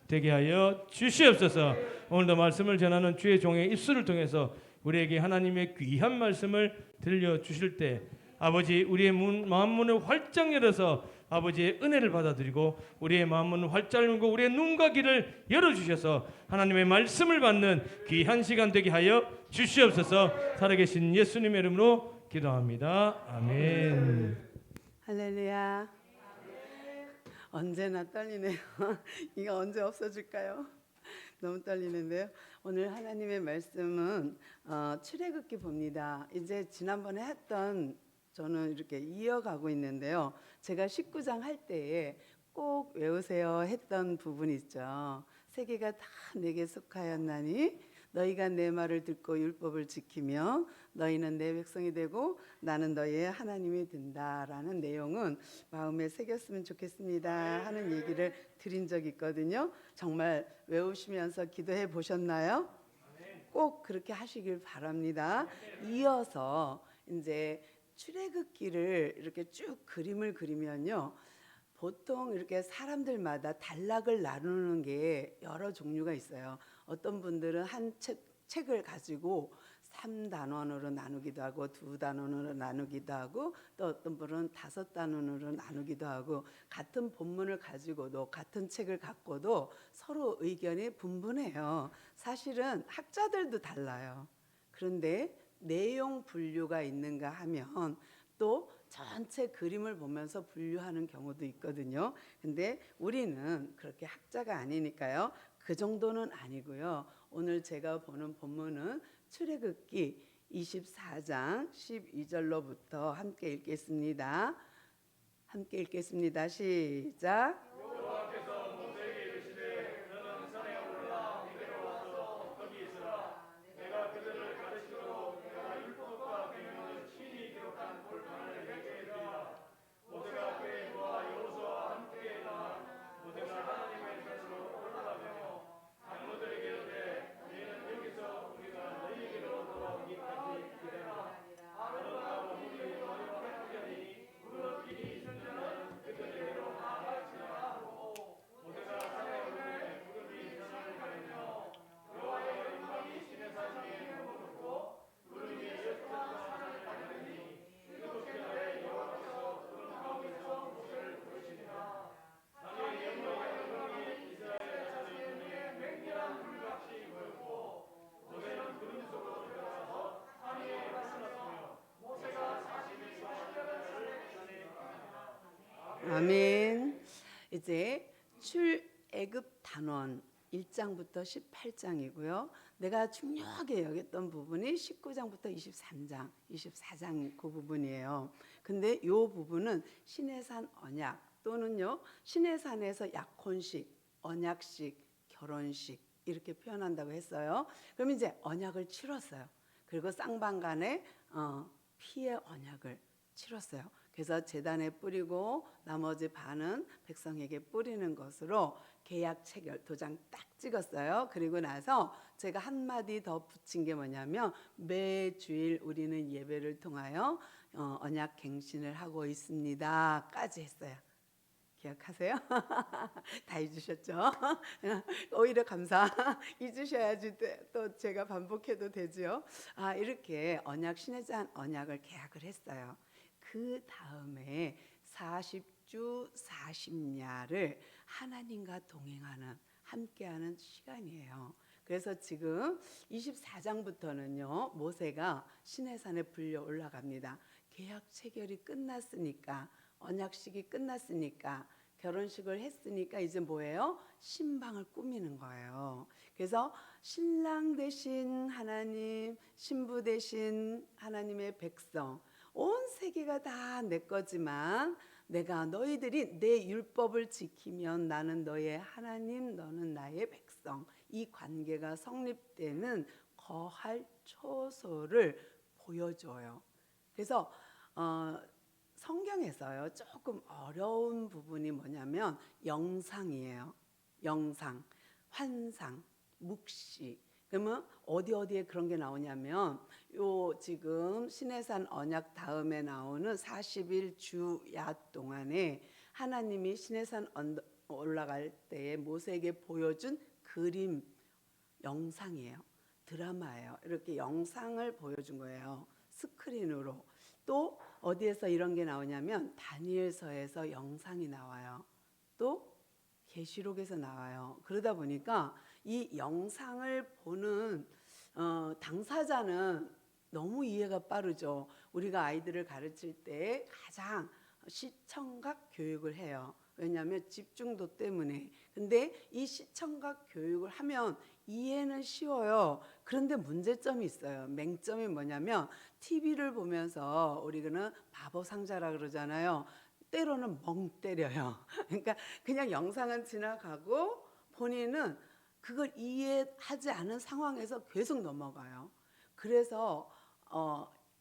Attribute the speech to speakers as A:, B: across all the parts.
A: 되게 하여 주시옵소서. 오늘도 말씀을 전하는 주의 종의 입술을 통해서 우리에게 하나님의 귀한 말씀을 들려주실 때 아버지 우리의 마음 문을 활짝 열어서 아버지의 은혜를 받아들이고 우리의 마음 문을 활짝 열고 우리의 눈과 귀를 열어주셔서 하나님의 말씀을 받는 귀한 시간 되게 하여 주시옵소서. 살아계신 예수님의 이름으로 기도합니다. 아멘.
B: 할렐루야. 언제나 떨리네요. 이거 언제 없어질까요? 너무 떨리는데요. 오늘 하나님의 말씀은 출애굽기 봅니다. 이제 지난번에 했던 저는 이렇게 이어가고 있는데요. 제가 19장 할 때에 꼭 외우세요 했던 부분이 있죠. 세계가 다 내게 속하였나니 너희가 내 말을 듣고 율법을 지키며 너희는 내 백성이 되고 나는 너희의 하나님이 된다라는 내용은 마음에 새겼으면 좋겠습니다 하는 얘기를 드린 적이 있거든요. 정말 외우시면서 기도해 보셨나요? 꼭 그렇게 하시길 바랍니다. 이어서 이제 출애굽기를 이렇게 쭉 그림을 그리면요, 보통 이렇게 사람들마다 단락을 나누는 게 여러 종류가 있어요. 어떤 분들은 한 책을 가지고 3단원으로 나누기도 하고 2단원으로 나누기도 하고 또 어떤 분은 5단원으로 나누기도 하고 같은 본문을 가지고도 같은 책을 갖고도 서로 의견이 분분해요. 사실은 학자들도 달라요. 그런데 내용 분류가 있는가 하면 또 전체 그림을 보면서 분류하는 경우도 있거든요. 근데 우리는 그렇게 학자가 아니니까요. 그 정도는 아니고요. 오늘 제가 보는 본문은 출애굽기 24장 12절로부터 함께 읽겠습니다. 함께 읽겠습니다. 시작. 아멘. 이제 출애굽 단원 1장부터 18장이고요. 내가 중요하게 여겼던 부분이 19장부터 24장 그 부분이에요. 근데 이 부분은 시내산 언약 또는요 시내산에서 약혼식, 언약식, 결혼식 이렇게 표현한다고 했어요. 그럼 이제 언약을 치렀어요. 그리고 쌍방간에 피의 언약을 치렀어요. 그래서 제단에 뿌리고 나머지 반은 백성에게 뿌리는 것으로 계약 체결 도장 딱 찍었어요. 그리고 나서 제가 한마디 더 붙인 게 뭐냐면 매주일 우리는 예배를 통하여 언약 갱신을 하고 있습니다 까지 했어요. 기억하세요? 다 잊으셨죠? 오히려 감사. 잊으셔야지 또 제가 반복해도 되죠. 이렇게 언약 신해산 언약을 계약을 했어요. 그 다음에 40주 40야를 하나님과 동행하는 함께하는 시간이에요. 그래서 지금 24장부터는요 모세가 시내산에 불려 올라갑니다. 계약 체결이 끝났으니까 언약식이 끝났으니까 결혼식을 했으니까 이제 뭐예요? 신방을 꾸미는 거예요. 그래서 신랑 대신 하나님, 신부 대신 하나님의 백성, 온 세계가 다 내 거지만 내가 너희들이 내 율법을 지키면 나는 너의 하나님, 너는 나의 백성, 이 관계가 성립되는 거할 초소를 보여줘요. 그래서 성경에서요 조금 어려운 부분이 뭐냐면 영상이에요. 영상, 환상, 묵시. 그러면 어디에 그런 게 나오냐면 요 지금 시내산 언약 다음에 나오는 40일 주야 동안에 하나님이 시내산 올라갈 때에 모세에게 보여준 그림 영상이에요. 드라마예요. 이렇게 영상을 보여준 거예요. 스크린으로. 또 어디에서 이런 게 나오냐면 다니엘서에서 영상이 나와요. 또 계시록에서 나와요. 그러다 보니까 이 영상을 보는 당사자는 너무 이해가 빠르죠. 우리가 아이들을 가르칠 때 가장 시청각 교육을 해요. 왜냐하면 집중도 때문에. 근데 이 시청각 교육을 하면 이해는 쉬워요. 그런데 문제점이 있어요. 맹점이 뭐냐면 TV를 보면서 우리는 바보 상자라 그러잖아요. 때로는 멍 때려요. 그러니까 그냥 영상은 지나가고 본인은 그걸 이해하지 않은 상황에서 계속 넘어가요. 그래서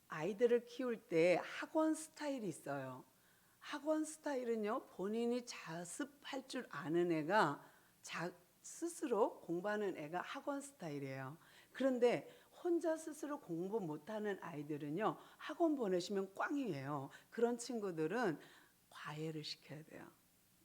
B: 아이들을 키울 때 학원 스타일이 있어요. 학원 스타일은요, 본인이 자습할 줄 아는 애가 스스로 공부하는 애가 학원 스타일이에요. 그런데 혼자 스스로 공부 못하는 아이들은요, 학원 보내시면 꽝이에요. 그런 친구들은 과외를 시켜야 돼요.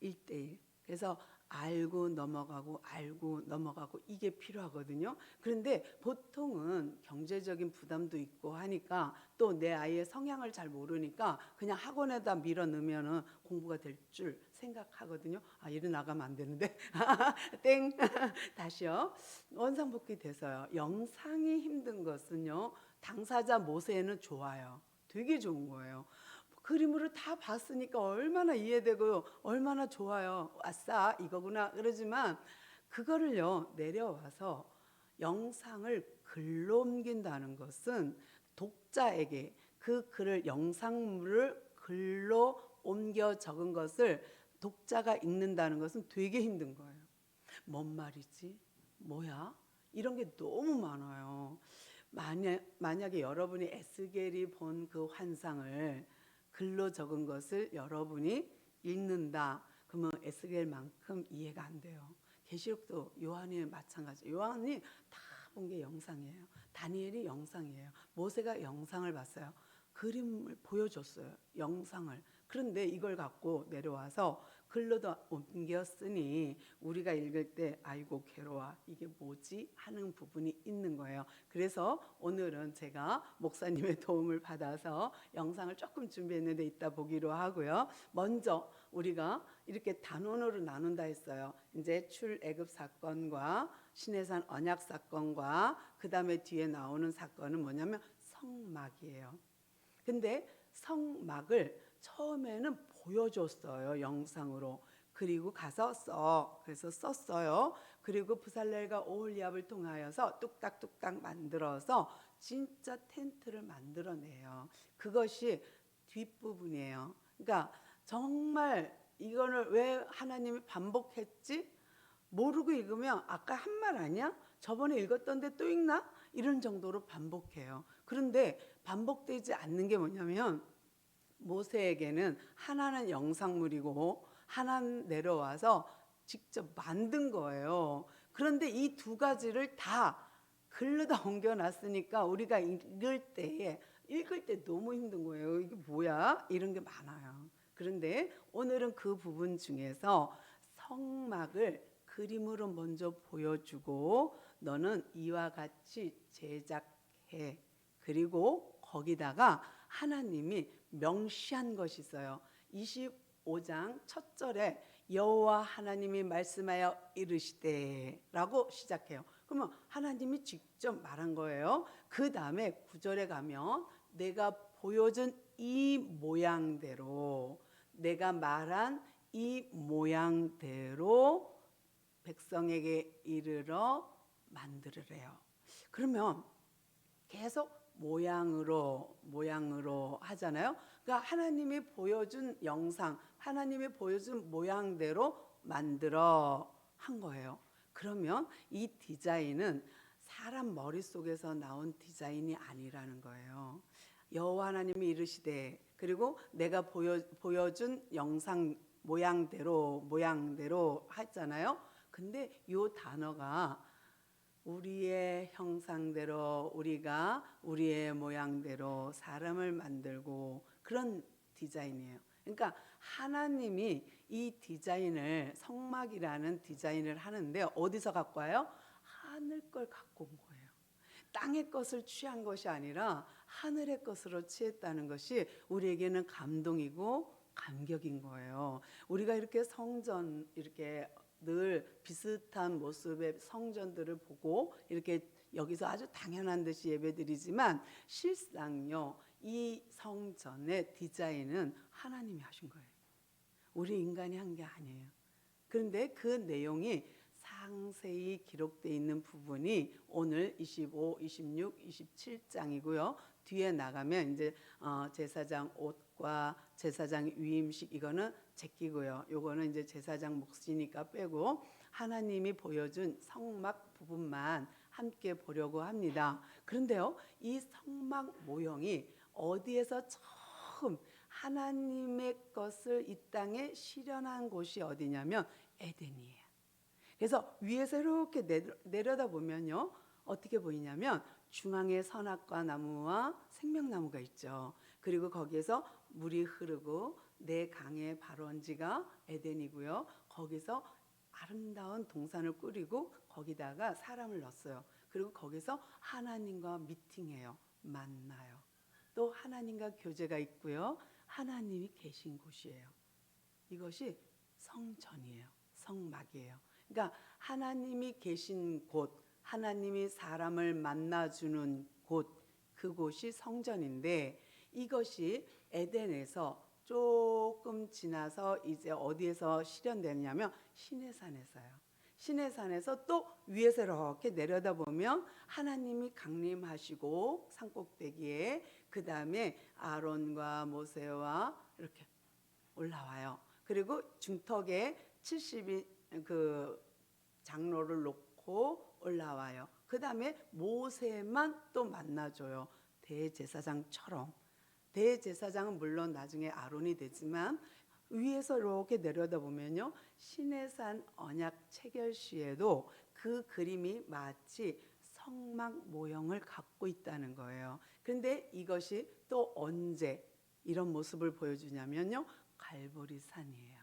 B: 1대1. 그래서 알고 넘어가고 이게 필요하거든요. 그런데 보통은 경제적인 부담도 있고 하니까 또 내 아이의 성향을 잘 모르니까 그냥 학원에다 밀어 넣으면 공부가 될 줄 생각하거든요. 아, 이리 나가면 안 되는데. 땡. 다시요. 원상복귀 돼서요. 영상이 힘든 것은요. 당사자 모세에는 좋아요. 되게 좋은 거예요. 그림으로 다 봤으니까 얼마나 이해되고 얼마나 좋아요. 아싸 이거구나. 그러지만 그거를요 내려와서 영상을 글로 옮긴다는 것은 독자에게 그 글을 영상물을 글로 옮겨 적은 것을 독자가 읽는다는 것은 되게 힘든 거예요. 뭔 말이지? 뭐야? 이런 게 너무 많아요. 만약에 여러분이 에스겔이 본 그 환상을 글로 적은 것을 여러분이 읽는다. 그러면 에스겔만큼 이해가 안 돼요. 계시록도 요한이 마찬가지. 요한이 다 본 게 영상이에요. 다니엘이 영상이에요. 모세가 영상을 봤어요. 그림을 보여줬어요. 영상을. 그런데 이걸 갖고 내려와서 글로도 옮겼으니 우리가 읽을 때 아이고 괴로워 이게 뭐지 하는 부분이 있는 거예요. 그래서 오늘은 제가 목사님의 도움을 받아서 영상을 조금 준비했는데 이따 보기로 하고요. 먼저 우리가 이렇게 단원으로 나눈다 했어요. 이제 출애굽 사건과 시내산 언약 사건과 그 다음에 뒤에 나오는 사건은 뭐냐면 성막이에요. 근데 성막을 처음에는 보여줬어요. 영상으로. 그리고 가서 그래서 썼어요. 그리고 부살렐과 오홀리압을 통하여서 뚝딱뚝딱 만들어서 진짜 텐트를 만들어내요. 그것이 뒷부분이에요. 그러니까 정말 이거를 왜 하나님이 반복했지? 모르고 읽으면 아까 한 말 아니야? 저번에 읽었던데 또 읽나? 이런 정도로 반복해요. 그런데 반복되지 않는 게 뭐냐면 모세에게는 하나는 영상물이고 하나는 내려와서 직접 만든 거예요. 그런데 이 두 가지를 다 글로다 옮겨놨으니까 우리가 읽을 때 너무 힘든 거예요. 이게 뭐야? 이런 게 많아요. 그런데 오늘은 그 부분 중에서 성막을 그림으로 먼저 보여주고 너는 이와 같이 제작해. 그리고 거기다가 하나님이 명시한 것이 있어요. 25장 첫 절에 여호와 하나님이 말씀하여 이르시되라고 시작해요. 그러면 하나님이 직접 말한 거예요. 그 다음에 9절에 가면 내가 보여준 이 모양대로 내가 말한 이 모양대로 백성에게 이르러 만들으래요. 그러면 계속 모양으로 하잖아요. 그러니까 하나님이 보여준 영상, 하나님이 보여준 모양대로 만들어 한 거예요. 그러면 이 디자인은 사람 머릿속에서 나온 디자인이 아니라는 거예요. 여호와 하나님이 이르시되 그리고 내가 보여준 영상 모양대로 했잖아요. 근데 이 단어가 우리의 형상대로 우리가 우리의 모양대로 사람을 만들고 그런 디자인이에요. 그러니까 하나님이 이 디자인을 성막이라는 디자인을 하는데 어디서 갖고 와요? 하늘 걸 갖고 온 거예요. 땅의 것을 취한 것이 아니라 하늘의 것으로 취했다는 것이 우리에게는 감동이고 감격인 거예요. 우리가 이렇게 성전 이렇게 늘 비슷한 모습의 성전들을 보고 이렇게 여기서 아주 당연한 듯이 예배드리지만 실상요 이 성전의 디자인은 하나님이 하신 거예요. 우리 인간이 한 게 아니에요. 그런데 그 내용이 상세히 기록되어 있는 부분이 오늘 25, 26, 27장이고요. 뒤에 나가면 이제 제사장 옷과 제사장 위임식 이거는 제끼고요. 요거는 이제 제사장 몫이니까 빼고 하나님이 보여준 성막 부분만 함께 보려고 합니다. 그런데요, 이 성막 모형이 어디에서 처음 하나님의 것을 이 땅에 실현한 곳이 어디냐면 에덴이에요. 그래서 위에서 이렇게 내려다 보면요 어떻게 보이냐면 중앙에 선악과 나무와 생명나무가 있죠. 그리고 거기에서 물이 흐르고 네 강의 발원지가 에덴이고요. 거기서 아름다운 동산을 꾸리고 거기다가 사람을 넣었어요. 그리고 거기서 하나님과 미팅해요. 만나요. 또 하나님과 교제가 있고요. 하나님이 계신 곳이에요. 이것이 성전이에요. 성막이에요. 그러니까 하나님이 계신 곳, 하나님이 사람을 만나주는 곳, 그곳이 성전인데 이것이 에덴에서 조금 지나서 이제 어디에서 실현되냐면 시내산에서요. 시내산에서 또 위에서 이렇게 내려다보면 하나님이 강림하시고 산꼭대기에 그 다음에 아론과 모세와 이렇게 올라와요. 그리고 중턱에 70이 그 장로를 놓고 올라와요. 그 다음에 모세만 또 만나줘요. 대제사장처럼. 대제사장은 물론 나중에 아론이 되지만 위에서 이렇게 내려다보면요. 시내산 언약 체결시에도 그 그림이 마치 성막 모형을 갖고 있다는 거예요. 그런데 이것이 또 언제 이런 모습을 보여주냐면요. 갈보리산이에요.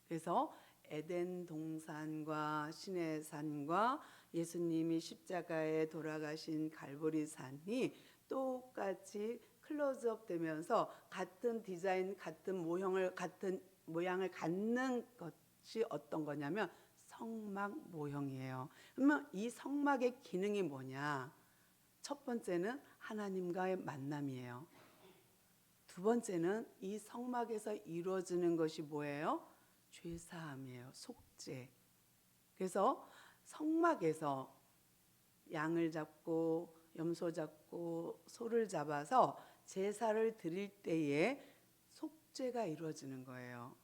B: 그래서 에덴 동산과 시내산과 예수님이 십자가에 돌아가신 갈보리산이 똑같이 클로즈업 되면서 같은 디자인, 같은 모양을 갖는 것이 어떤 거냐면 성막 모형이에요. 그러면 이 성막의 기능이 뭐냐? 첫 번째는 하나님과의 만남이에요. 두 번째는 이 성막에서 이루어지는 것이 뭐예요? 죄사함이에요. 속죄. 그래서 성막에서 양을 잡고 염소 잡고 소를 잡아서 제사를 드릴 때에 속죄가 이루어지는 거예요.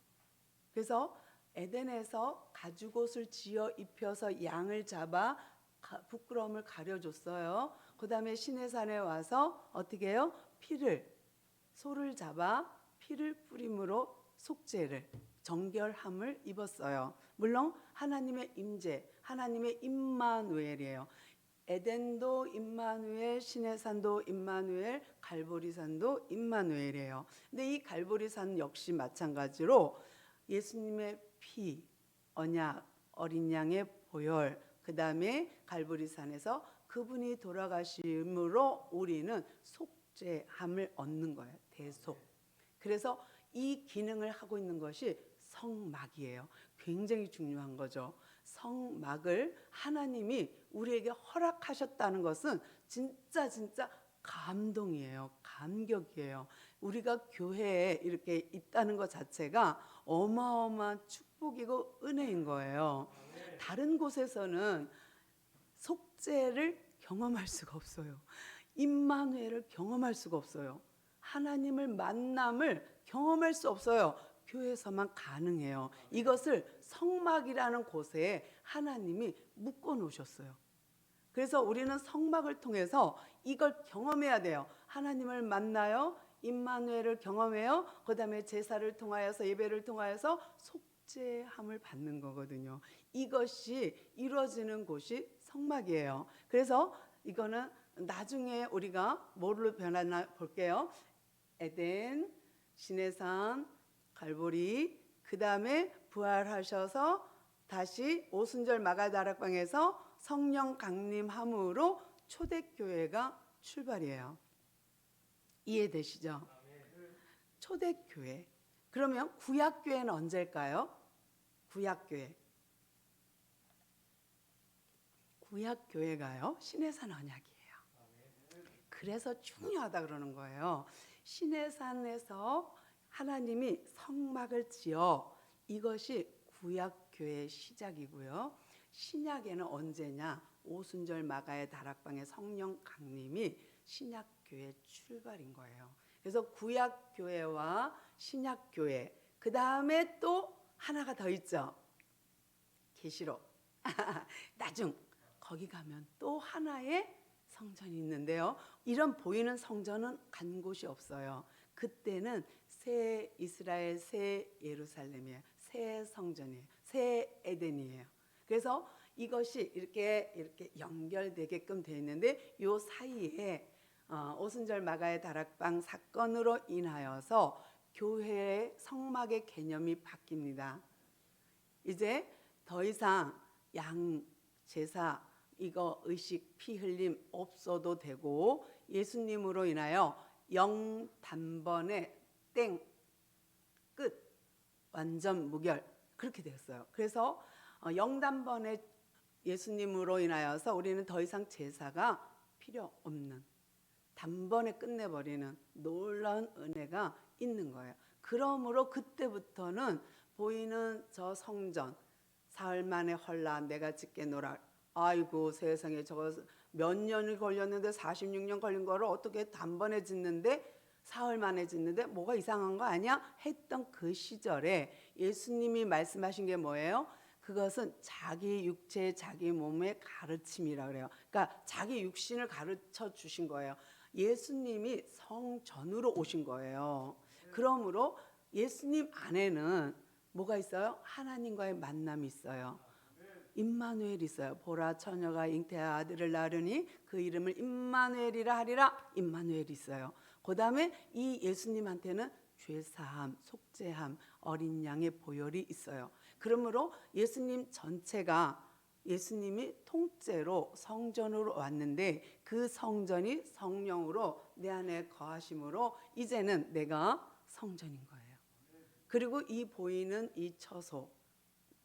B: 그래서 에덴에서 가죽옷을 지어 입혀서 양을 잡아 부끄러움을 가려줬어요. 그 다음에 시내산에 와서 어떻게 해요? 소를 잡아 피를 뿌림으로 속죄를 정결함을 입었어요. 물론 하나님의 임재, 하나님의 임마누엘이에요. 에덴도 임마누엘, 시내산도 임마누엘, 갈보리산도 임마누엘이에요. 근데 이 갈보리산 역시 마찬가지로 예수님의 피, 언약, 어린 양의 보혈, 그 다음에 갈보리산에서 그분이 돌아가심으로 우리는 속죄함을 얻는 거예요. 대속. 그래서 이 기능을 하고 있는 것이 성막이에요. 굉장히 중요한 거죠. 성막을 하나님이 우리에게 허락하셨다는 것은 진짜 감동이에요. 감격이에요. 우리가 교회에 이렇게 있다는 것 자체가 어마어마한 축복이고 은혜인 거예요. 다른 곳에서는 속죄를 경험할 수가 없어요. 임마누엘을 경험할 수가 없어요. 하나님을 만남을 경험할 수 없어요. 교회에서만 가능해요. 이것을 성막이라는 곳에 하나님이 묶어 놓으셨어요. 그래서 우리는 성막을 통해서 이걸 경험해야 돼요. 하나님을 만나요. 임마누엘을 경험해요. 그 다음에 제사를 통하여서 예배를 통하여서 속죄함을 받는 거거든요. 이것이 이루어지는 곳이 성막이에요. 그래서 이거는 나중에 우리가 뭐로 변하나 볼게요. 에덴, 시내산, 갈보리, 그 다음에 부활하셔서 다시 오순절 마가다락방에서 성령 강림함으로 초대교회가 출발이에요. 이해되시죠? 초대교회. 그러면 구약교회는 언제일까요? 구약교회. 구약교회가요, 시내산 언약이에요. 그래서 중요하다 그러는 거예요. 시내산에서 하나님이 성막을 지어, 이것이 구약교회의 시작이고요. 신약에는 언제냐? 오순절 마가의 다락방의 성령 강림이 신약교회 출발인 거예요. 그래서 구약교회와 신약교회, 그 다음에 또 하나가 더 있죠. 계시록. 나중 거기 가면 또 하나의 성전이 있는데요. 이런 보이는 성전은 간 곳이 없어요. 그때는 새 이스라엘, 새 예루살렘이에요. 새 성전이에요. 새 에덴이에요. 그래서 이것이 이렇게 연결되게끔 되어 있는데, 이 사이에 오순절 마가의 다락방 사건으로 인하여서 교회의 성막의 개념이 바뀝니다. 이제 더 이상 양 제사, 이거 의식 피 흘림 없어도 되고, 예수님으로 인하여 영 단번에 땡 끝, 완전 무결, 그렇게 되었어요. 그래서 영 단번에 예수님으로 인하여서 우리는 더 이상 제사가 필요 없는, 단번에 끝내버리는 놀라운 은혜가 있는 거예요. 그러므로 그때부터는 보이는 저 성전, 사흘 만에 헐라 내가 짓겠노라. 아이고 세상에, 저거 몇 년이 걸렸는데 46년 걸린 거를 어떻게 단번에 짓는데, 사흘 만에 짓는데 뭐가 이상한 거 아니야? 했던 그 시절에 예수님이 말씀하신 게 뭐예요? 그것은 자기 육체, 자기 몸의 가르침이라 그래요. 그러니까 자기 육신을 가르쳐 주신 거예요. 예수님이 성전으로 오신 거예요. 그러므로 예수님 안에는 뭐가 있어요? 하나님과의 만남이 있어요. 임마누엘이 있어요. 보라, 처녀가 잉태한 아들을 낳으니 그 이름을 임마누엘이라 하리라. 임마누엘이 있어요. 그 다음에 이 예수님한테는 죄사함, 속죄함, 어린 양의 보혈이 있어요. 그러므로 예수님 전체가, 예수님이 통째로 성전으로 왔는데, 그 성전이 성령으로 내 안에 거하심으로 이제는 내가 성전인 거예요. 그리고 이 보이는 이 처소,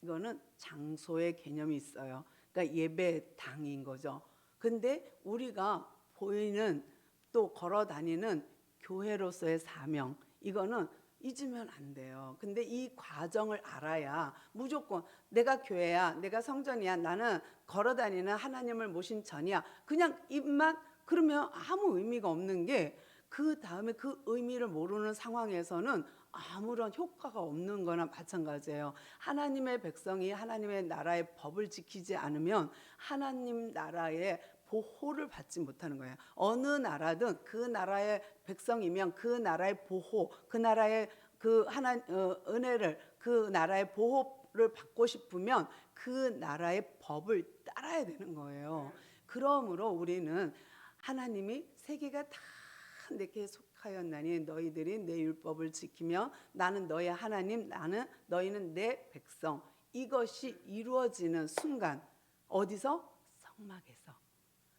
B: 이거는 장소의 개념이 있어요. 그러니까 예배당인 거죠. 근데 우리가 보이는, 또 걸어 다니는 교회로서의 사명, 이거는 잊으면 안 돼요. 근데 이 과정을 알아야, 무조건 내가 교회야, 내가 성전이야, 나는 걸어 다니는 하나님을 모신 전이야, 그냥 입만, 그러면 아무 의미가 없는 게, 그 다음에 그 의미를 모르는 상황에서는 아무런 효과가 없는 거나 마찬가지예요. 하나님의 백성이 하나님의 나라의 법을 지키지 않으면 하나님 나라의 보호를 받지 못하는 거예요. 어느 나라든 그 나라의 백성이면 그 나라의 보호, 그 나라의 그 은혜를, 그 나라의 보호를 받고 싶으면 그 나라의 법을 따라야 되는 거예요. 그러므로 우리는 하나님이 세계가 다 내게 속하였나니 너희들이 내 율법을 지키며 나는 너의 하나님, 너희는 내 백성, 이것이 이루어지는 순간, 어디서? 성막에서.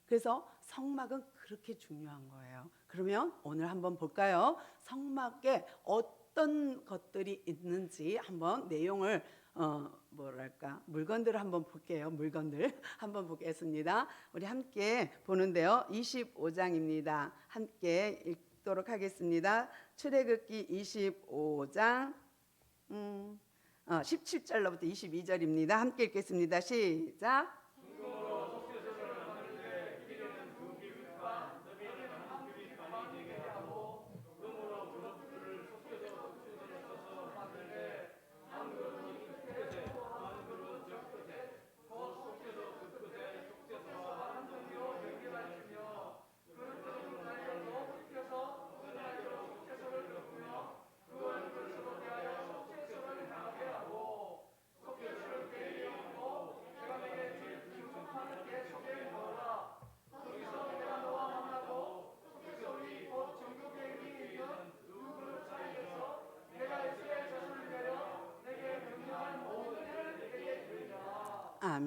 B: 그래서 성막은 그렇게 중요한 거예요. 그러면 오늘 한번 볼까요? 성막에 어떤 것들이 있는지 한번 내용을 물건들을 한번 볼게요. 물건들 한번 보겠습니다. 우리 함께 보는데요. 25장입니다. 함께 읽도록 하겠습니다. 출애굽기 25장 17절로부터 22절입니다. 함께 읽겠습니다. 시작.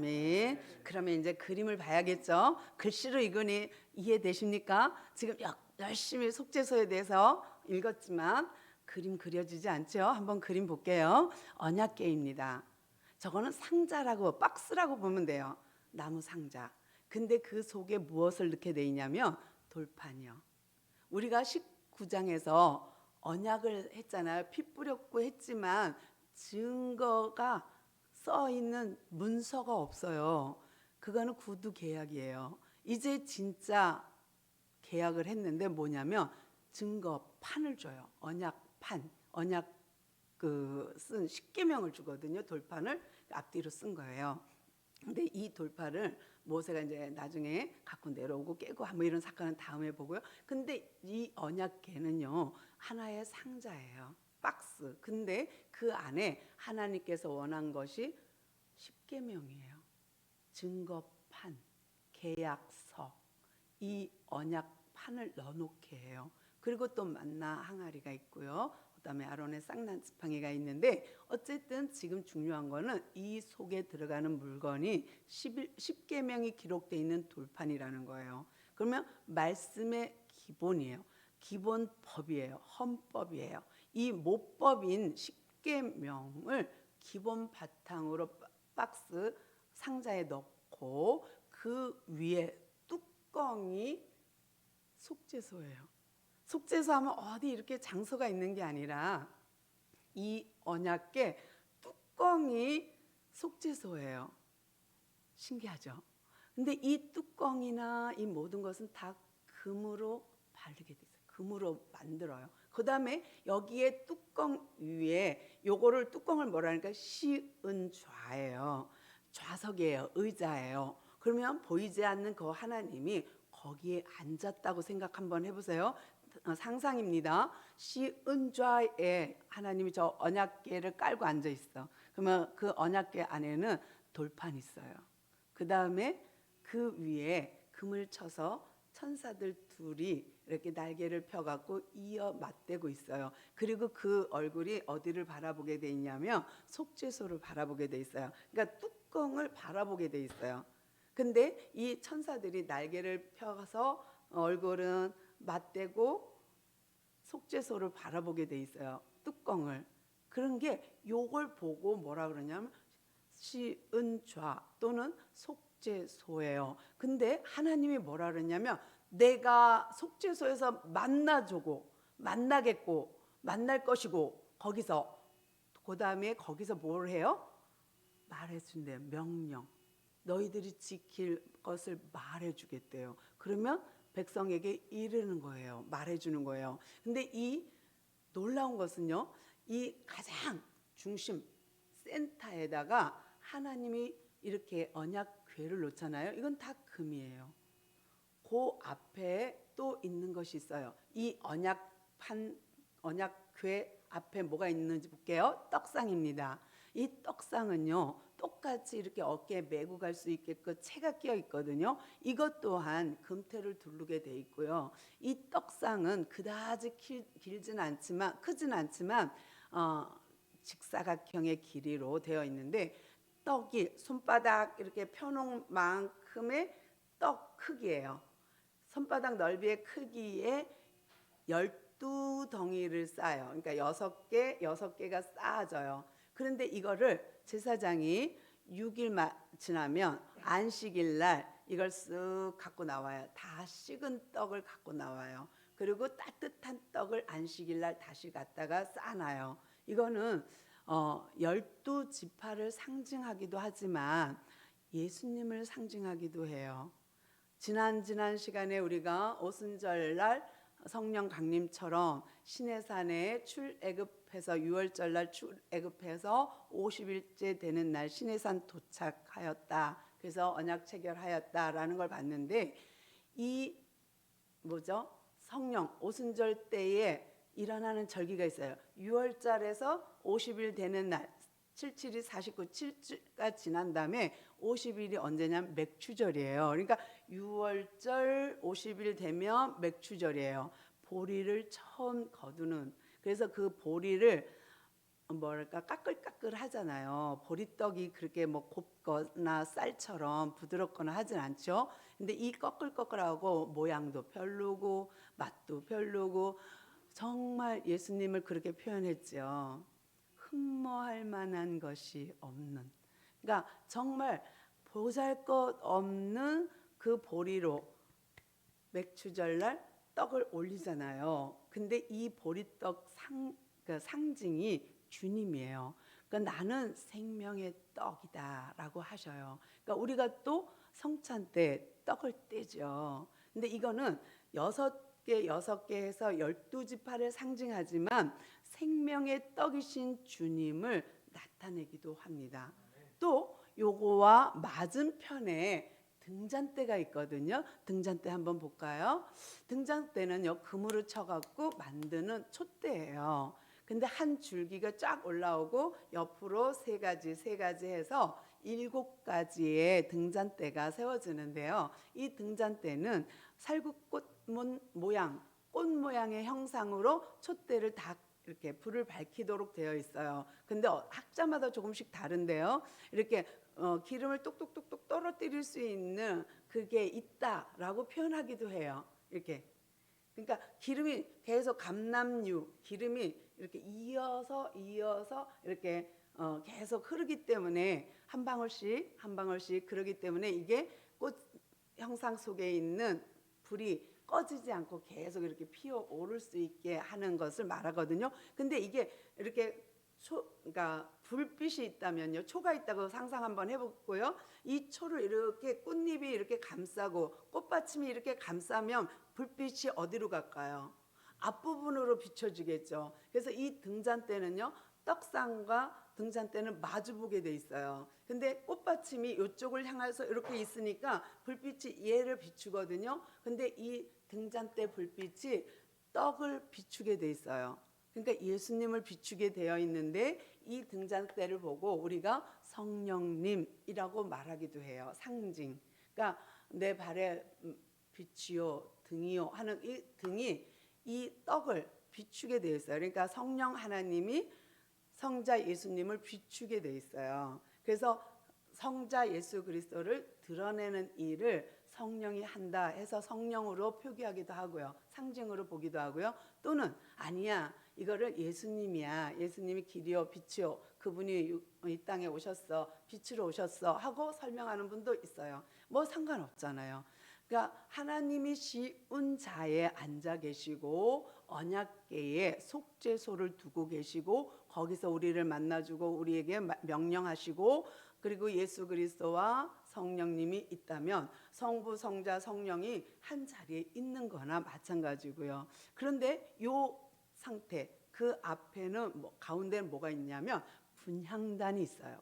B: 아멘. 그러면 이제 그림을 봐야겠죠. 글씨로 이거니 이해되십니까? 지금 열심히 속죄소에 대해서 읽었지만 그림 그려지지 않죠? 한번 그림 볼게요. 언약궤입니다. 저거는 상자라고 박스라고 보면 돼요. 나무 상자. 근데 그 속에 무엇을 넣게 돼 있냐면 돌판이요. 우리가 19장에서 언약을 했잖아요. 피 뿌렸고 했지만 증거가 써 있는 문서가 없어요. 그거는 구두 계약이에요. 이제 진짜 계약을 했는데 뭐냐면 증거판을 줘요. 언약판, 언약 쓴 십계명을 주거든요. 돌판을 앞뒤로 쓴 거예요. 근데 이 돌판을 모세가 이제 나중에 갖고 내려오고 깨고 뭐 이런 사건은 다음에 보고요. 근데 이 언약궤는요 하나의 상자예요. 박스. 근데 그 안에 하나님께서 원한 것이 십계명이에요. 증거판, 계약서, 이 언약판을 넣어놓게 해요. 그리고 또 만나 항아리가 있고요. 그다음에 아론의 쌍난 지팡이가 있는데 어쨌든 지금 중요한 거는 이 속에 들어가는 물건이 십계명이 기록되어 있는 돌판이라는 거예요. 그러면 말씀의 기본이에요. 기본법이에요. 헌법이에요. 이 모법인 십계명을 기본 바탕으로 박스 상자에 넣고 그 위에 뚜껑이 속죄소예요. 속죄소 하면 어디 이렇게 장소가 있는 게 아니라 이 언약궤 뚜껑이 속죄소예요. 신기하죠? 근데 이 뚜껑이나 이 모든 것은 다 금으로 바르게 돼 있어요. 금으로 만들어요. 그다음에 여기에 뚜껑 위에 요거를 뚜껑을 뭐라니까 시은좌예요. 좌석이에요. 의자예요. 그러면 보이지 않는 그 하나님이 거기에 앉았다고 생각 한번 해보세요. 상상입니다. 시은좌에 하나님이 저 언약궤를 깔고 앉아 있어. 그러면 그 언약궤 안에는 돌판이 있어요. 그 다음에 그 위에 금을 쳐서 천사들 둘이 이렇게 날개를 펴갖고 이어 맞대고 있어요. 그리고 그 얼굴이 어디를 바라보게 돼 있냐면 속죄소를 바라보게 돼 있어요. 그러니까 뚜껑을 바라보게 돼 있어요. 근데 이 천사들이 날개를 펴서 얼굴은 맞대고 속죄소를 바라보게 돼 있어요. 뚜껑을. 그런 게 요걸 보고 뭐라 그러냐면 시은좌 또는 속죄소예요. 근데 하나님이 뭐라 그러냐면 내가 속죄소에서 만나주고 만나겠고 만날 것이고 거기서 그 다음에 거기서 뭘 해요? 말해준대요. 명령. 너희들이 지킬 것을 말해주겠대요. 그러면 백성에게 이르는 거예요. 말해주는 거예요. 근데 이 놀라운 것은요. 이 가장 중심 센터에다가 하나님이 이렇게 언약궤를 놓잖아요. 이건 다 금이에요. 그 앞에 또 있는 것이 있어요. 이 언약궤 앞에 뭐가 있는지 볼게요. 떡상입니다. 이 떡상은요. 똑같이 이렇게 어깨에 메고 갈 수 있게끔 채가 끼어 있거든요. 이것 또한 금태를 두르게 돼 있고요. 이 떡상은 그다지 길진 않지만 크진 않지만 직사각형의 길이로 되어 있는데 떡이 손바닥 이렇게 펴놓은 만큼의 떡 크기예요. 손바닥 넓이의 크기에 12덩이를 쌓아요. 그러니까 6개가 쌓아져요. 그런데 이거를 제사장이 6일 지나면 안식일 날 이걸 쓱 갖고 나와요. 다 식은 떡을 갖고 나와요. 그리고 따뜻한 떡을 안식일 날 다시 갖다가 쌓아놔요. 이거는 12지파를 상징하기도 하지만 예수님을 상징하기도 해요. 지난 시간에 우리가 오순절날 성령 강림처럼 시내산에 출애굽해서 6월절 날 출애굽해서 50일째 되는 날 시내산 도착하였다. 그래서 언약 체결하였다라는 걸 봤는데 이 성령 오순절 때에 일어나는 절기가 있어요. 6월절에서 50일 되는 날 77이 49, 7주가 지난 다음에 50일이 언제냐면 맥추절이에요. 그러니까 6월절 50일 되면 맥추절이에요. 보리를 처음 거두는. 그래서 그 보리를 뭐랄까 까끌까끌 하잖아요. 보리떡이 그렇게 뭐 곱거나 쌀처럼 부드럽거나 하진 않죠. 근데 이 꺼끌꺼끌하고 모양도 별로고 맛도 별로고 정말 예수님을 그렇게 표현했죠. 흠모할 만한 것이 없는. 그러니까 정말 보잘것없는 그 보리로 맥추절날 떡을 올리잖아요. 근데 이 보리떡 그 상징이 주님이에요. 그러니까 나는 생명의 떡이다라고 하셔요. 그러니까 우리가 또 성찬 때 떡을 떼죠. 근데 이거는 6개 해서 12지파를 상징하지만 생명의 떡이신 주님을 나타내기도 합니다. 또 요거와 맞은편에 등잔대가 있거든요. 등잔대 한번 볼까요? 등잔대는요, 금으로 쳐갖고 만드는 촛대예요. 근데 한 줄기가 쫙 올라오고 옆으로 세 가지 해서 7가지의 등잔대가 세워지는데요. 이 등잔대는 살구꽃 모양, 꽃 모양의 형상으로 촛대를 다 이렇게 불을 밝히도록 되어 있어요. 근데 학자마다 조금씩 다른데요. 이렇게 기름을 똑똑똑똑 떨어뜨릴 수 있는 그게 있다라고 표현하기도 해요. 이렇게. 그러니까 기름이 계속 감람유 기름이 이렇게 이어서 이렇게 계속 흐르기 때문에 한 방울씩 그러기 때문에 이게 꽃 형상 속에 있는 불이 꺼지지 않고 계속 이렇게 피어오를 수 있게 하는 것을 말하거든요. 근데 이게 이렇게 그러니까 불빛이 있다면요, 초가 있다고 상상 한번 해보고요. 이 초를 이렇게 꽃잎이 이렇게 감싸고 꽃받침이 이렇게 감싸면 불빛이 어디로 갈까요? 앞부분으로 비춰지겠죠. 그래서 이 등잔대는요, 떡상과 등잔대는 마주보게 돼 있어요. 근데 꽃받침이 이쪽을 향해서 이렇게 있으니까 불빛이 얘를 비추거든요. 근데 이 등잔대 불빛이 떡을 비추게 돼 있어요. 그러니까 예수님을 비추게 되어 있는데 이 등잔대를 보고 우리가 성령님이라고 말하기도 해요. 상징. 그러니까 내 발에 빛이요 등이요 하는 이 등이 이 떡을 비추게 되어 있어요. 그러니까 성령 하나님이 성자 예수님을 비추게 되어 있어요. 그래서 성자 예수 그리스도를 드러내는 일을 성령이 한다 해서 성령으로 표기하기도 하고요. 상징으로 보기도 하고요. 또는 아니야, 이거를 예수님이야. 예수님이 길이요 빛이요. 그분이 이 땅에 오셨어. 빛으로 오셨어 하고 설명하는 분도 있어요. 뭐 상관없잖아요. 그러니까 하나님이 시운 자에 앉아 계시고 언약궤에 속죄소를 두고 계시고 거기서 우리를 만나주고 우리에게 명령하시고 그리고 예수 그리스도와 성령님이 있다면 성부, 성자, 성령이 한 자리에 있는 거나 마찬가지고요. 그런데 요 상태 그 앞에는 가운데는 뭐가 있냐면 분향단이 있어요.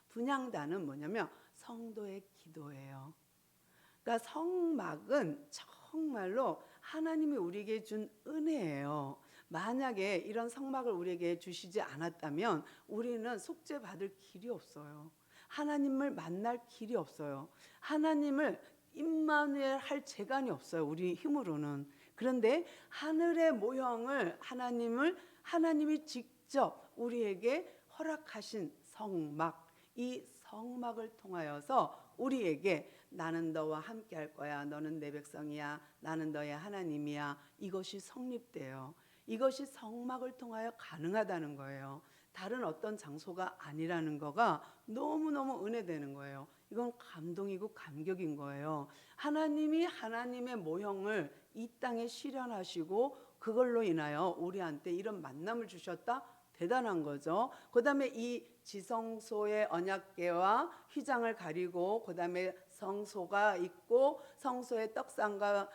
B: 분향단은 뭐냐면 성도의 기도예요. 그러니까 성막은 정말로 하나님이 우리에게 준 은혜예요. 만약에 이런 성막을 우리에게 주시지 않았다면 우리는 속죄받을 길이 없어요. 하나님을 만날 길이 없어요. 하나님을 임마누엘 할 재간이 없어요. 우리 힘으로는. 그런데 하늘의 모형을 하나님이 직접 우리에게 허락하신 성막, 이 성막을 통하여서 우리에게 나는 너와 함께 할 거야. 너는 내 백성이야. 나는 너의 하나님이야. 이것이 성립돼요. 이것이 성막을 통하여 가능하다는 거예요. 다른 어떤 장소가 아니라는 거가 너무너무 은혜되는 거예요. 이건 감동이고 감격인 거예요. 하나님이 하나님의 모형을 이 땅에 실현하시고 그걸로 인하여 우리한테 이런 만남을 주셨다? 대단한 거죠. 그 다음에 이 지성소의 언약궤와 휘장을 가리고 그 다음에 성소가 있고 성소의 떡상과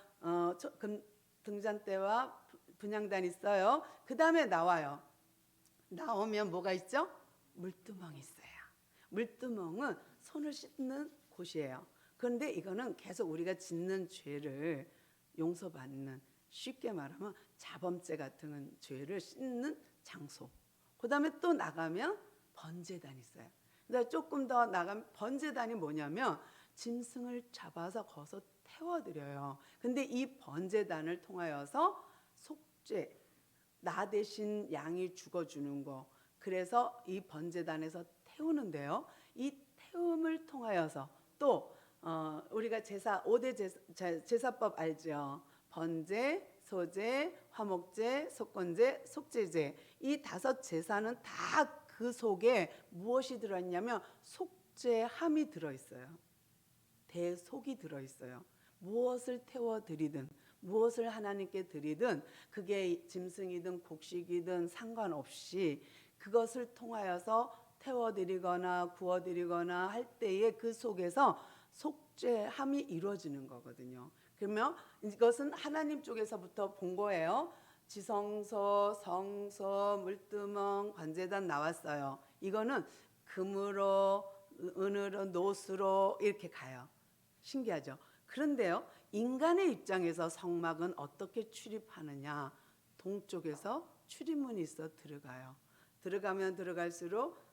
B: 등잔대와 분향단이 있어요. 그 다음에 나오면 뭐가 있죠? 물두멍이 있어요. 물두멍은 손을 씻는 곳이에요. 그런데 이거는 계속 우리가 짓는 죄를 용서받는, 쉽게 말하면 자범죄 같은 죄를 씻는 장소. 그 다음에 또 나가면 번제단이 있어요. 근데 조금 더 나가면 번제단이 뭐냐면 짐승을 잡아서 거기서 태워드려요. 근데 이 번제단을 통하여서 속죄, 나 대신 양이 죽어주는 거, 그래서 이 번제단에서 태우는데요. 이 태움을 통하여서 또 우리가 제사 5대 제사법 알죠? 번제, 소제, 화목제, 속건제, 속죄제. 이 5 제사는 다 그 속에 무엇이 들어있냐면 속죄함이 들어있어요. 대속이 들어있어요. 무엇을 태워드리든 무엇을 하나님께 드리든 그게 짐승이든 곡식이든 상관없이 그것을 통하여서 태워드리거나 구워드리거나 할 때에 그 속에서 속죄함이 이루어지는 거거든요. 그러면 이것은 하나님 쪽에서부터 본 거예요. 지성소, 성소, 물두멍, 번제단 나왔어요. 이거는 금으로, 은으로, 노수로 이렇게 가요. 신기하죠? 그런데요, 인간의 입장에서 성막은 어떻게 출입하느냐? 동쪽에서 출입문이 있어 들어가요. 들어가면 들어갈수록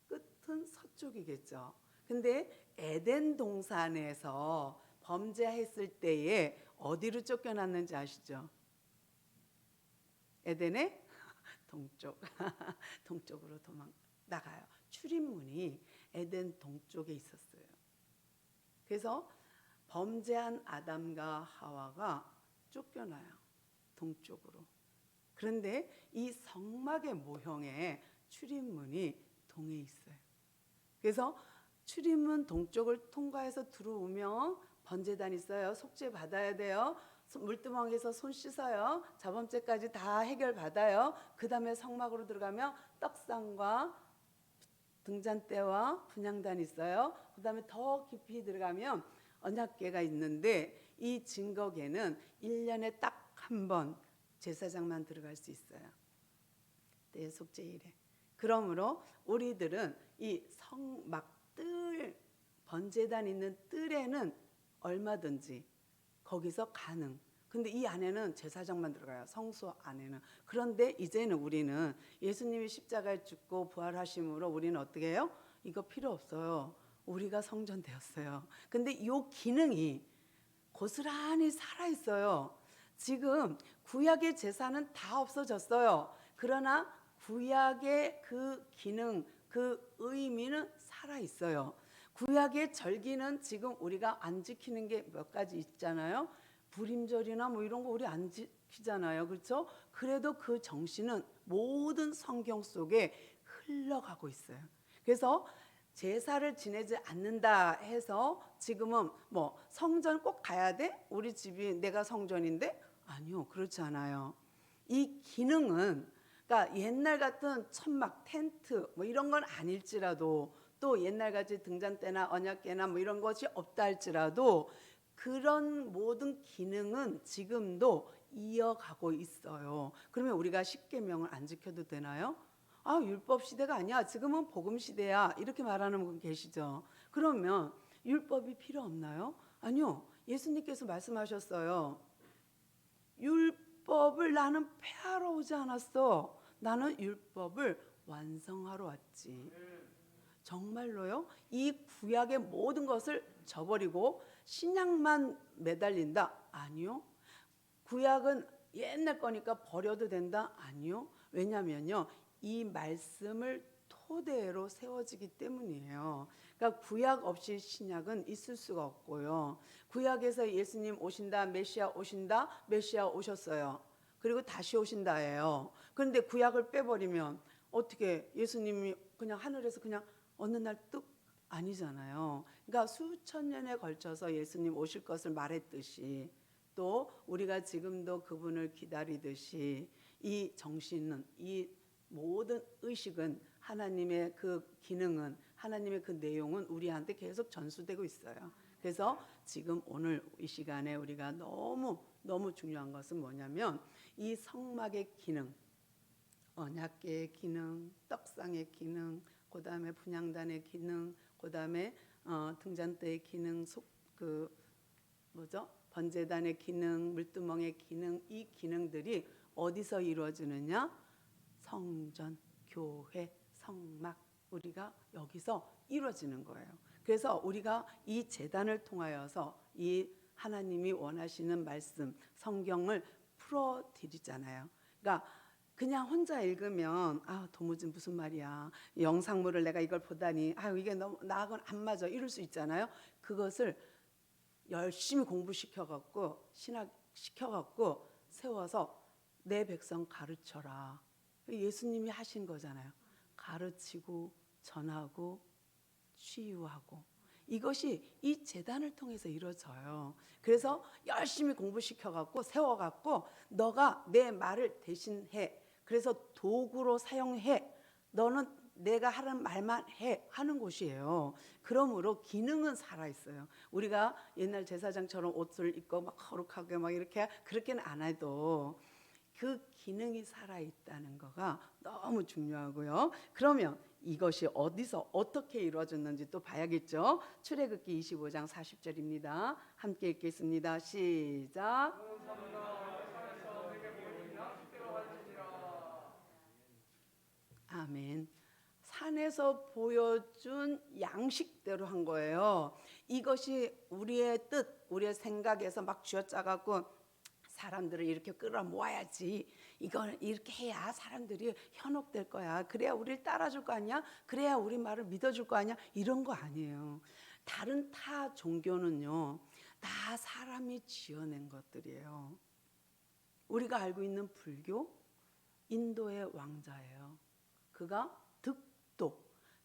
B: 끝은 서쪽이겠죠. 근데 에덴 동산에서 범죄했을 때에 어디로 쫓겨났는지 아시죠? 에덴의 동쪽, 동쪽으로 나가요. 출입문이 에덴 동쪽에 있었어요. 그래서 범죄한 아담과 하와가 쫓겨나요. 동쪽으로. 그런데 이 성막의 모형에 출입문이 동에 있어요. 그래서 출입문 동쪽을 통과해서 들어오면 번제단 있어요. 속죄 받아야 돼요. 물두멍에서 손 씻어요. 자범죄까지 다 해결받아요. 그 다음에 성막으로 들어가면 떡상과 등잔대와 분향단 있어요. 그 다음에 더 깊이 들어가면 언약궤가 있는데 이 증거궤는 1년에 딱 한 번 제사장만 들어갈 수 있어요. 대속죄일에. 그러므로 우리들은 이 성막 뜰, 번제단 있는 뜰에는 얼마든지 거기서 가능. 근데 이 안에는 제사장만 들어가요. 성소 안에는. 그런데 이제는 우리는 예수님이 십자가에 죽고 부활하심으로 우리는 어떻게 해요? 이거 필요 없어요. 우리가 성전되었어요. 근데 이 기능이 고스란히 살아있어요. 지금 구약의 제사는 다 없어졌어요. 그러나 구약의 그 기능, 그 의미는 살아있어요. 구약의 절기는 지금 우리가 안 지키는 게 몇 가지 있잖아요. 불임절이나 뭐 이런 거 우리 안 지키잖아요. 그렇죠? 그래도 그 정신은 모든 성경 속에 흘러가고 있어요. 그래서 제사를 지내지 않는다 해서 지금은 뭐 성전 꼭 가야 돼? 우리 집이 내가 성전인데? 아니요. 그렇지 않아요. 이 기능은 그러니까 옛날 같은 천막, 텐트 뭐 이런 건 아닐지라도 또 옛날같이 등잔대나 언약궤나 뭐 이런 것이 없다 할지라도 그런 모든 기능은 지금도 이어가고 있어요. 그러면 우리가 십계명을 안 지켜도 되나요? 아, 율법 시대가 아니야. 지금은 복음 시대야. 이렇게 말하는 분 계시죠. 그러면 율법이 필요 없나요? 아니요. 예수님께서 말씀하셨어요. 율법을 나는 폐하러 오지 않았어. 나는 율법을 완성하러 왔지. 정말로요? 이 구약의 모든 것을 저버리고 신약만 매달린다? 아니요. 구약은 옛날 거니까 버려도 된다? 아니요. 왜냐면요. 이 말씀을 토대로 세워지기 때문이에요. 그러니까 구약 없이 신약은 있을 수가 없고요. 구약에서 예수님 오신다, 메시아 오신다, 메시아 오셨어요. 그리고 다시 오신다예요. 그런데 구약을 빼버리면 어떻게 예수님이 그냥 하늘에서 그냥 어느 날 뚝 아니잖아요. 그러니까 수천 년에 걸쳐서 예수님 오실 것을 말했듯이 또 우리가 지금도 그분을 기다리듯이 이 정신은 이 모든 의식은 하나님의 그 기능은 하나님의 그 내용은 우리한테 계속 전수되고 있어요. 그래서 지금 오늘 이 시간에 우리가 너무 중요한 것은 뭐냐면 이 성막의 기능, 언약궤의 기능, 떡상의 기능, 그다음에 분향단의 기능, 그다음에 등잔대의 기능, 번제단의 기능, 물두멍의 기능, 이 기능들이 어디서 이루어지느냐? 성전, 교회, 성막, 우리가 여기서 이루어지는 거예요. 그래서 우리가 이 제단을 통하여서 이 하나님이 원하시는 말씀, 성경을 풀어드리잖아요. 그러니까 그냥 혼자 읽으면 도무지 무슨 말이야. 영상물을 내가 이걸 보다니 이게 너무 나하고는 안 맞아. 이럴 수 있잖아요. 그것을 열심히 공부시켜 갖고 신학시켜 갖고 세워서 내 백성 가르쳐라. 예수님이 하신 거잖아요. 가르치고 전하고 치유하고 이것이 이 재단을 통해서 이루어져요. 그래서 열심히 공부시켜 갖고 세워 갖고 너가 내 말을 대신해. 그래서 도구로 사용해. 너는 내가 하는 말만 해 하는 곳이에요. 그러므로 기능은 살아 있어요. 우리가 옛날 제사장처럼 옷을 입고 막 거룩하게 막 이렇게 그렇게는 안 해도 그 기능이 살아 있다는 거가 너무 중요하고요. 그러면 이것이 어디서 어떻게 이루어졌는지 또 봐야겠죠. 출애굽기 25장 40절입니다. 함께 읽겠습니다. 시작. 아멘. 산에서 보여준 양식대로 한 거예요. 이것이 우리의 뜻, 우리의 생각에서 막 쥐어짜갖고 사람들을 이렇게 끌어 모아야지. 이걸 이렇게 해야 사람들이 현혹될 거야. 그래야 우리를 따라줄 거 아니야? 그래야 우리 말을 믿어줄 거 아니야? 이런 거 아니에요. 다른 타 종교는요, 다 사람이 지어낸 것들이에요. 우리가 알고 있는 불교, 인도의 왕자예요. 그가 득도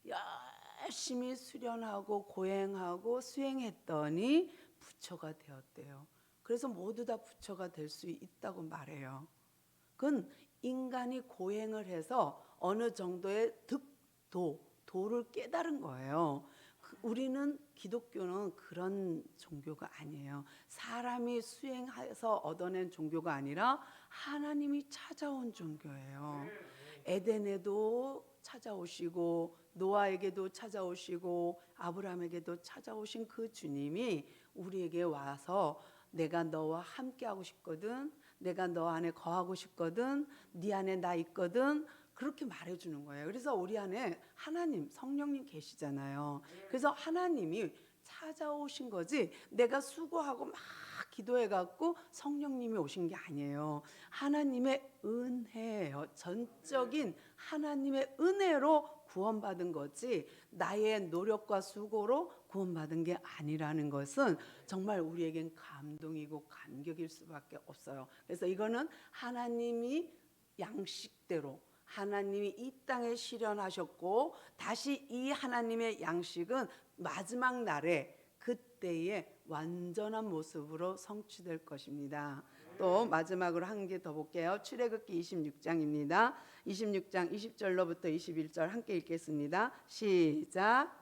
B: 열심히 수련하고 고행하고 수행했더니 부처가 되었대요. 그래서 모두 다 부처가 될 수 있다고 말해요. 그건 인간이 고행을 해서 어느 정도의 도를 깨달은 거예요. 우리는 기독교는 그런 종교가 아니에요. 사람이 수행해서 얻어낸 종교가 아니라 하나님이 찾아온 종교예요. 에덴에도 찾아오시고 노아에게도 찾아오시고 아브라함에게도 찾아오신 그 주님이 우리에게 와서 내가 너와 함께하고 싶거든. 내가 너 안에 거하고 싶거든. 네 안에 나 있거든. 그렇게 말해주는 거예요. 그래서 우리 안에 하나님, 성령님 계시잖아요. 그래서 하나님이 찾아오신 거지 내가 수고하고 막 기도해갖고 성령님이 오신 게 아니에요. 하나님의 은혜예요. 전적인 하나님의 은혜로 구원받은 거지 나의 노력과 수고로 구원받은 게 아니라는 것은 정말 우리에겐 감동이고 감격일 수밖에 없어요. 그래서 이거는 하나님이 양식대로 하나님이 이 땅에 실현하셨고 다시 이 하나님의 양식은 마지막 날에 그때의 완전한 모습으로 성취될 것입니다. 또 마지막으로 한 개 더 볼게요. 출애굽기 26장입니다. 26장 20절로부터 21절 함께 읽겠습니다. 시작.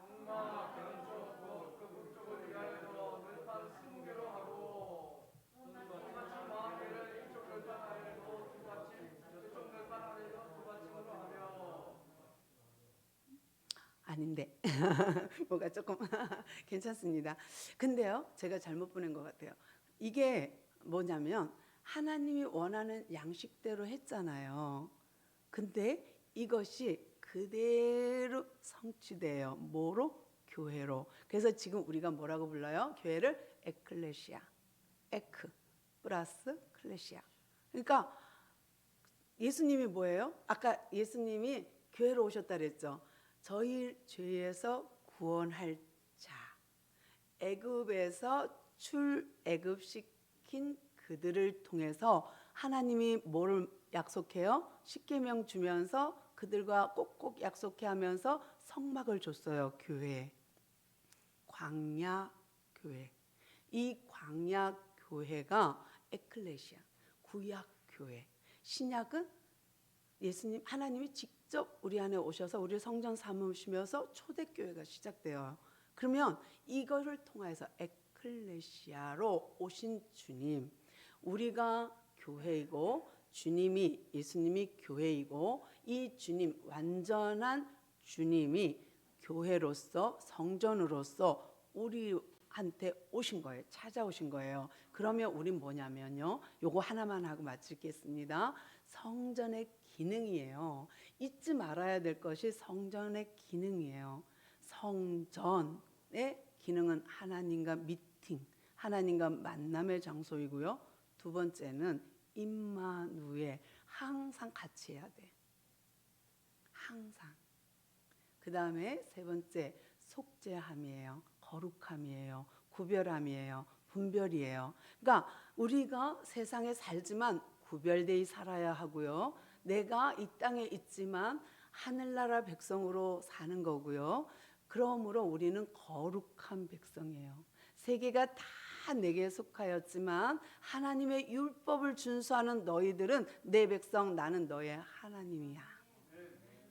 B: 아닌데 뭐가 조금 괜찮습니다. 근데요 제가 잘못 보낸 것 같아요. 이게 뭐냐면 하나님이 원하는 양식대로 했잖아요. 근데 이것이 그대로 성취돼요. 뭐로? 교회로. 그래서 지금 우리가 뭐라고 불러요? 교회를 에클레시아. 에크 플러스 클레시아. 그러니까 예수님이 뭐예요? 아까 예수님이 교회로 오셨다 그랬죠. 저희 죄에서 구원할 자. 애굽에서 출애굽시킨 그들을 통해서 하나님이 뭐를 약속해요? 십계명 주면서 그들과 꼭꼭 약속해 하면서 성막을 줬어요. 교회. 광야 교회. 이 광야 교회가 에클레시아, 구약 교회. 신약은 예수님 하나님이 직접 우리 안에 오셔서 우리 성전 삼으시면서 초대교회가 시작돼요. 그러면 이거를 통해서 에클레시아로 오신 주님, 우리가 교회이고 주님이 예수님이 교회이고 이 주님 완전한 주님이 교회로서 성전으로서 우리한테 오신 거예요. 찾아오신 거예요. 그러면 우린 뭐냐면요. 요거 하나만 하고 마치겠습니다. 성전의 기능이에요. 잊지 말아야 될 것이 성전의 기능이에요. 성전의 기능은 하나님과 미팅, 하나님과 만남의 장소이고요. 두 번째는 임마누엘, 항상 같이 해야 돼. 항상. 그 다음에 세 번째, 속죄함이에요. 거룩함이에요. 구별함이에요. 분별이에요. 그러니까 우리가 세상에 살지만 구별되이 살아야 하고요. 내가 이 땅에 있지만 하늘나라 백성으로 사는 거고요. 그러므로 우리는 거룩한 백성이에요. 세계가 다 내게 속하였지만 하나님의 율법을 준수하는 너희들은 내 백성, 나는 너의 하나님이야.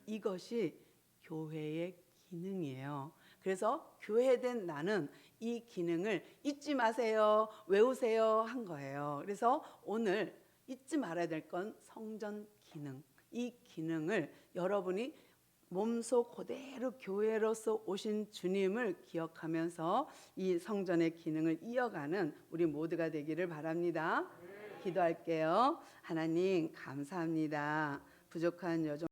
B: 이것이 교회의 기능이에요. 그래서 교회된 나는 이 기능을 잊지 마세요, 외우세요 한 거예요. 그래서 오늘 잊지 말아야 될 건 성전 기능. 이 기능을 여러분이 몸소 그대로 교회로서 오신 주님을 기억하면서 이 성전의 기능을 이어가는 우리 모두가 되기를 바랍니다. 기도할게요. 하나님 감사합니다. 부족한 여정